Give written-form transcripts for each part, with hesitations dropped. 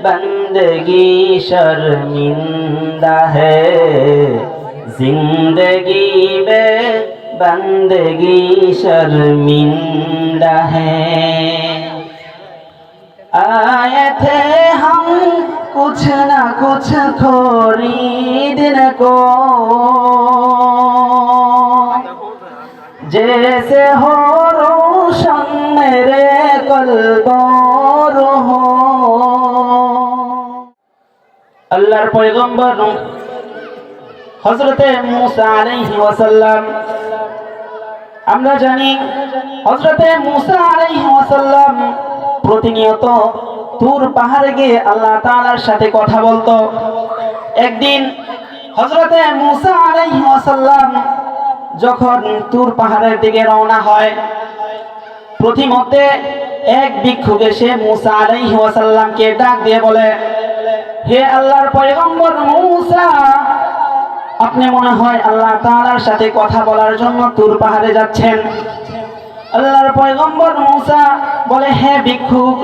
बंदगी शर्मिंदा है जिंदगी में बंदगी शर्मिंदा है। आए थे हम कुछ ना कुछ खरीदने को जैसे हो रोशन मेरे कल्बो हो। আল্লাহর পয়গম্বর হযরতে মুসা আলাইহিস সালাম, আমরা জানি হযরতে মুসা আলাইহিস সালাম প্রতিনিয়ত তুর পাহাড়ে গিয়ে আল্লাহ তাআলার সাথে কথা বলতো। একদিন হযরতে মুসা আলাইহিস সালাম যখন তুর পাহাড়ের দিকে রওনা হয়, প্রতিমধ্যে এক ভিক্ষুক এসে মুসা আলাইহিস সালামকে ডাক দিয়ে বলে, হে আল্লাহর পয়গম্বর মুসা, আপনি মনে হয় আল্লাহ তাআলার সাথে কথা বলার জন্য তুর পাহাড়ে যাচ্ছেন। আল্লাহর পয়গম্বর মুসা বলে, হে ভিক্ষুক,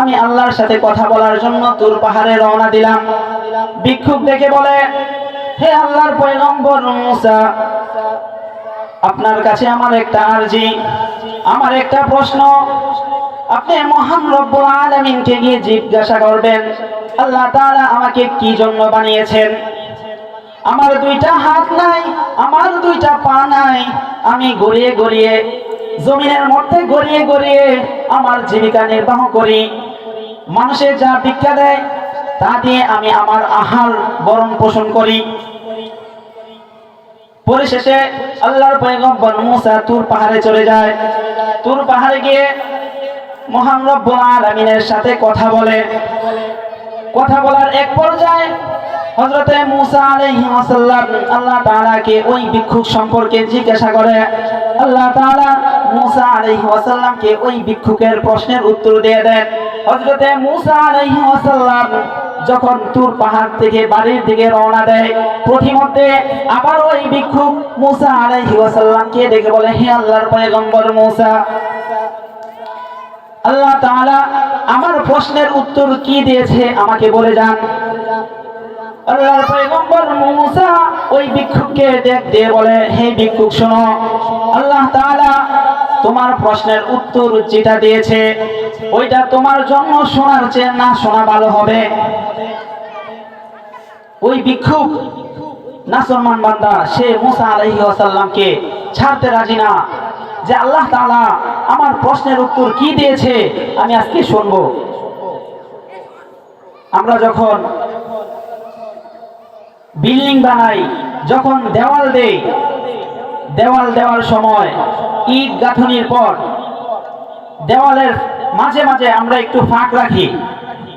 আমি আল্লাহর সাথে কথা বলার জন্য তুর পাহাড়ে রওনা দিলাম। ভিক্ষুক ডেকে বলে, হে আল্লাহর পয়গম্বর মুসা, আপনার কাছে আমার একটা আরজি, আমার একটা প্রশ্ন। আপনি মহান রব্বুল আলামিনকে গিয়ে জিজ্ঞাসা করবেন, আল্লাহ তাআলা আমাকে কি জন্য বানিয়েছেন? আমার দুইটা হাত নাই, আমার দুইটা পা নাই, আমি গড়িয়ে গড়িয়ে জমিনের মধ্যে গড়িয়ে গড়িয়ে আমার জীবিকা নির্বাহ করি। মানুষের যা ভিক্ষা দেয় তা দিয়ে আমি আমার আহার ভরণ পোষণ করি। পরিশেষে আল্লাহর পয়গম্বর মুসা তুর পাহাড়ে চলে যায়। তুর পাহাড়ে গিয়ে মহান রব্বুল আলামিনের সাথে কথা বলে। কথা বলার এক পর্যায়ে হযরতে মুসা আলাইহিস সালাম আল্লাহ তাআলাকে ওই ভিক্ষুক সম্পর্কে জিজ্ঞাসা করে। আল্লাহ তাআলা মুসা আলাইহিস সালামকে ওই ভিক্ষুকের প্রশ্নের উত্তর দিয়ে দেন। হযরতে মুসা আলাইহিস সালাম যখন তুর পাহাড় থেকে বাড়ির দিকে রওনা দেয়, প্রতিমধ্যে আবার ওই ভিক্ষুক মুসা আলাইহিস সালামকে ডেকে বলে, হে আল্লাহর পয়গম্বর মুসা, আল্লাহ তাআলা আমার প্রশ্নের উত্তর কি দিয়েছে আমাকে বলে যান। আল্লাহর পয়গম্বর মুসা ওই ভিক্ষুককে ডেকে দিয়ে বলে, হে ভিক্ষুক শোনো, আল্লাহ তাআলা তোমার প্রশ্নের উত্তর যেটা দিয়েছে ওইটা তোমার জন্য শোনার চেয়ে না শোনা ভালো হবে। ওই ভিক্ষুক নাফরমান বান্দা, সে মুসা আলাইহিস সালামকে ছাড়তে রাজি না, যে আল্লাহ তাআলা আমার প্রশ্নের উত্তর কি দিয়েছে আমি আজকে শুনবো। আমরা যখন বিল্ডিং বানাই, যখন দেওয়াল দেই, দেওয়াল দেওয়ার সময় ইট গাঁথনির পর দেওয়ালের মাঝে মাঝে আমরা একটু ফাঁক রাখি,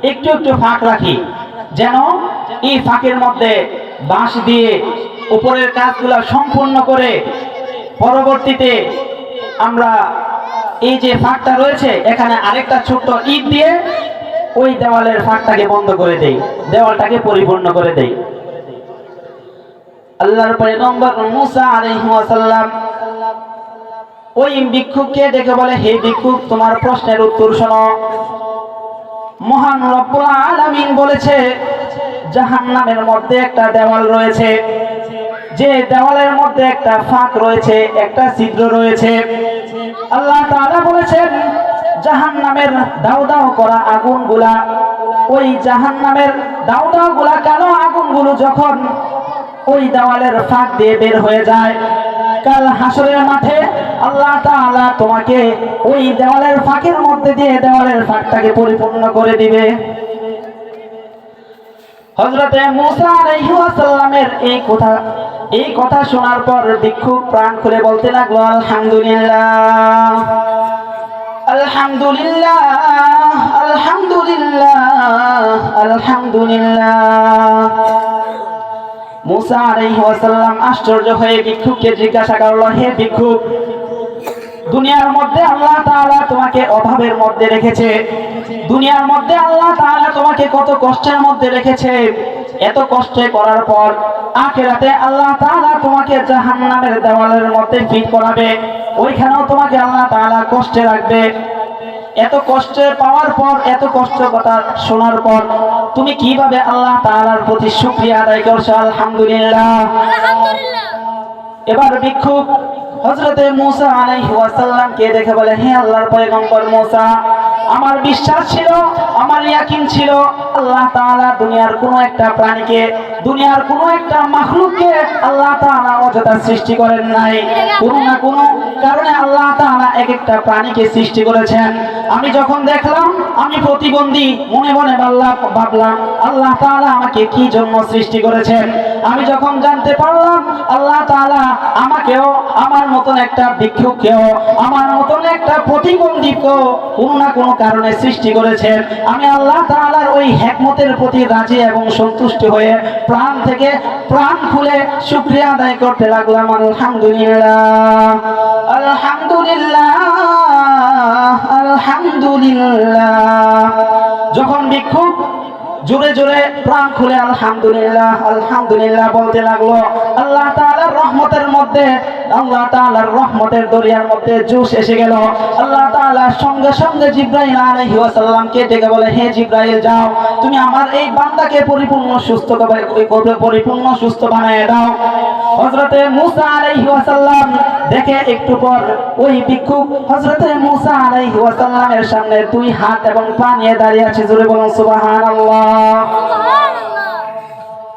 একটু একটু ফাঁক রাখি, যেন এই ফাঁকের মধ্যে বাঁশ দিয়ে উপরের কাজগুলো সম্পূর্ণ করে পরবর্তীতে আমরা এই যে ফাঁকটা রয়েছে এখানে আরেকটা ছোট্ট ইট দিয়ে ওই দেওয়ালের ফাঁকটাকে বন্ধ করে দেই, দেওয়ালটাকে পরিপূর্ণ করে দেই। আল্লাহর পয়গম্বর মুসা আলাইহিস সালাম ওই ভিক্ষুককে ডেকে বলে, হে ভিক্ষুক, তোমার প্রশ্নের উত্তর শোনো। মহান রব্বুল আলামিন বলেছে জাহান্নামের মধ্যে একটা দেওয়াল রয়েছে, যে দেওয়ালের মধ্যে একটা ফাঁক রয়েছে, একটা ছিদ্র রয়েছে। আল্লাহ তাআলা বলেছেন জাহান্নামের দাউ দাউ করা আগুনগুলা, ওই জাহান্নামের দাউ দাউ গুলা কালো আগুনগুলো যখন ওই দেওয়ালের ফাঁক দিয়ে বের হয়ে যায়, কাল হাসরের মাঠে আল্লাহ তাআলা তোমাকে ওই দেওয়ালের ফাঁকের মধ্যে দিয়ে দেওয়ালের ফাঁকটাকে পরিপূর্ণ করে দিবে। হযরতে মুসা আলাইহিস সালামের এই কথা শোনার পর ভিক্ষুক প্রাণ খুলে বলতে লাগলো, আলহামদুলিল্লাহ, আলহামদুলিল্লাহ, আলহামদুলিল্লাহ, আলহামদুলিল্লাহ। মুসা আলাইহিস সালাম আশ্চর্য হয়ে ভিক্ষুককে জিজ্ঞাসা করলো, হে ভিক্ষুক, দুনিয়ার মধ্যে আল্লাহ তাআলা তোমাকে অভাবের মধ্যে রেখেছে, দুনিয়ার মধ্যে আল্লাহ তাআলা তোমাকে কত কষ্টের মধ্যে রেখেছে, এত কষ্ট করার পর আখিরাতে আল্লাহ তাআলা তোমাকে জাহান্নামের দেওয়ালের মধ্যে ফিট করাবে, ওইখানেও তোমাকে আল্লাহ তাআলা কষ্টে রাখবে। এত কষ্ট পাওয়ার পর, এত কষ্ট কথা শোনার পর তুমি কিভাবে আল্লাহ তাআলার প্রতি শুকরিয়া আদায় করছো? আলহামদুলিল্লাহ। এবার ভিক্ষুক হযরতে মূসা আলাইহিস সালামকে দেখে বলে, হে আল্লাহর পয়গম্বর মূসা, আমার বিশ্বাস ছিল, আমার ইয়াকিন ছিল আল্লাহ তাআলা দুনিয়ার কোনো একটা প্রাণীকে, দুনিয়ার কোনো একটা মাখলুককে আল্লাহ তাআলা অযথা সৃষ্টি করেন নাই। কোনো না কোনো কারণে আল্লাহ তাআলা এক একটা প্রাণীকে সৃষ্টি করেছেন। আমি যখন দেখলাম, আমি প্রতিবন্ধী, মনে মনে ভাবলাম আল্লাহ তাআলা আমাকে কি জন্য সৃষ্টি করেছেন। আমি যখন জানতে পারলাম আল্লাহ তাআলা আমাকেও, আমার মতন একটা ভিক্ষুককেও, আমার মতন একটা প্রতিবন্ধীকেও কোনো না কোনো কারণে সৃষ্টি করেছেন, আমি আল্লাহ তাআলার ওই হিকমতের প্রতি রাজি এবং সন্তুষ্ট হয়ে প্রাণ থেকে প্রাণ খুলে শুকরিয়া আদায় করতে লাগলাম। আলহামদুলিল্লাহ, আলহামদুলিল্লাহ, আলহামদুলিল্লাহ। যখন ভিক্ষুক জোরে জোরে প্রাণ খুলে আলহামদুলিল্লাহ, আলহামদুলিল্লাহ বলতে লাগলো, আল্লাহ তাআলার রহমতের মধ্যে, আল্লাহ তাআলার রহমতের দরিয়ার মধ্যে জোশ এসে গেল। আল্লাহ তাআলা সঙ্গে সঙ্গে জিবরাইল আলাইহিস সালামকে ডেকে বলে, হে জিবরাইল, যাও তুমি আমার এই বান্দাকে পরিপূর্ণ সুস্থ বানিয়ে দাও। হযরতে মূসা আলাইহিস সালাম দেখে একটু পর ওই ভিক্ষুক হযরতে মূসা আলাইহিস সালামের সামনে দুই হাত এবং পা নিয়ে দাঁড়িয়ে আছে। জোরে বলুন সুবহানাল্লাহ।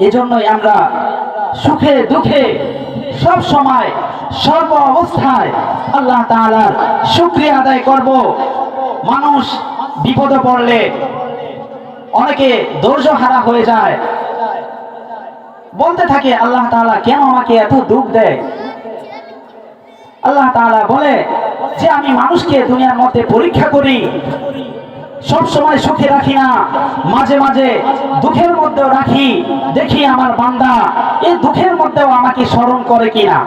এজন্যই আমরা সুখে দুঃখে সব সময় সর্ব অবস্থায় আল্লাহ তাআলার শুকরিয়া আদায় করব। মানুষ বিপদে পড়লে অনেকে ধৈর্যহারা হয়ে যায়, বলতে থাকে আল্লাহ তাআলা কেন আমাকে এত দুঃখ দেয়। আল্লাহ তাআলা বলে যে আমি মানুষকে দুনিয়ার মধ্যে পরীক্ষা করি, সব সময় সুখে রাখি না, মাঝে মাঝে দুঃখের মধ্যেও রাখি, দেখি আমার বান্দা এই দুঃখের মধ্যেও আমাকে স্মরণ করে কিনা।